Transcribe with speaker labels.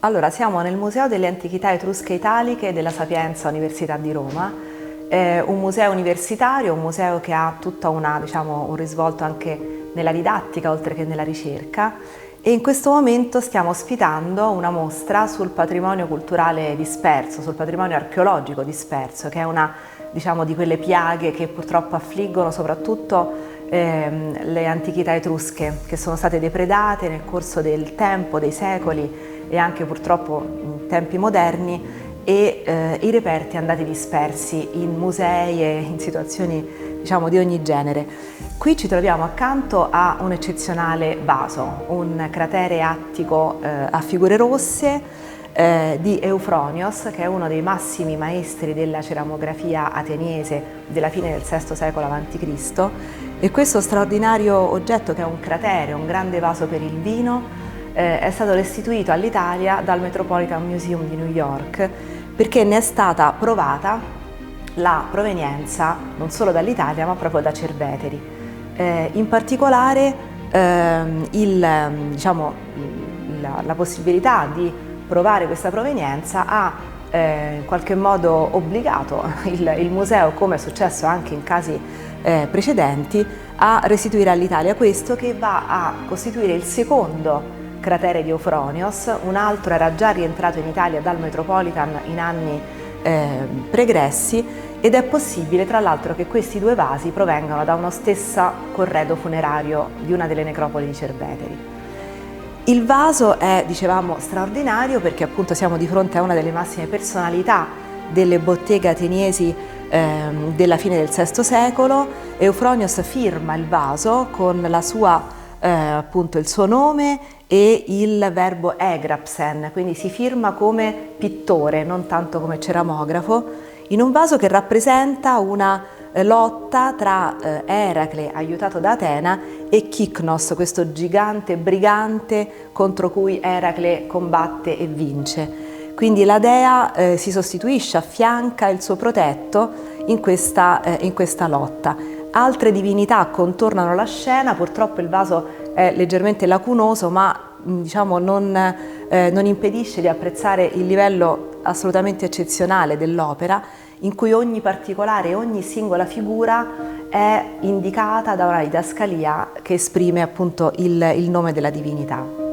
Speaker 1: Allora, siamo nel Museo delle Antichità Etrusche Italiche della Sapienza Università di Roma. È un museo universitario, un museo che ha tutta un risvolto anche nella didattica oltre che nella ricerca, e in questo momento stiamo ospitando una mostra sul patrimonio culturale disperso, sul patrimonio archeologico disperso, che è una, di quelle piaghe che purtroppo affliggono soprattutto le antichità etrusche, che sono state depredate nel corso del tempo, dei secoli e anche purtroppo in tempi moderni, e i reperti andati dispersi in musei e in situazioni di ogni genere. Qui ci troviamo accanto a un eccezionale vaso, un cratere attico a figure rosse di Eufronios, che è uno dei massimi maestri della ceramografia ateniese della fine del VI secolo a.C. E questo straordinario oggetto, che è un cratere, un grande vaso per il vino, è stato restituito all'Italia dal Metropolitan Museum di New York, perché ne è stata provata la provenienza non solo dall'Italia ma proprio da Cerveteri. In particolare la possibilità di provare questa provenienza ha in qualche modo obbligato il museo, come è successo anche in casi precedenti, a restituire all'Italia questo, che va a costituire il secondo cratere di Eufronios. Un altro era già rientrato in Italia dal Metropolitan in anni pregressi, ed è possibile tra l'altro che questi due vasi provengano da uno stesso corredo funerario di una delle necropoli di Cerveteri. Il vaso è, dicevamo, straordinario perché appunto siamo di fronte a una delle massime personalità delle botteghe ateniesi della fine del VI secolo. Eufronios firma il vaso con la sua appunto il suo nome e il verbo egrapsen, quindi si firma come pittore, non tanto come ceramografo, in un vaso che rappresenta una lotta tra Eracle, aiutato da Atena, e Kyknos, questo gigante brigante contro cui Eracle combatte e vince. Quindi la dea si sostituisce, affianca il suo protetto in questa lotta. Altre divinità contornano la scena. Purtroppo il vaso è leggermente lacunoso, ma non impedisce di apprezzare il livello assolutamente eccezionale dell'opera, in cui ogni particolare, ogni singola figura è indicata da una didascalia che esprime appunto il nome della divinità.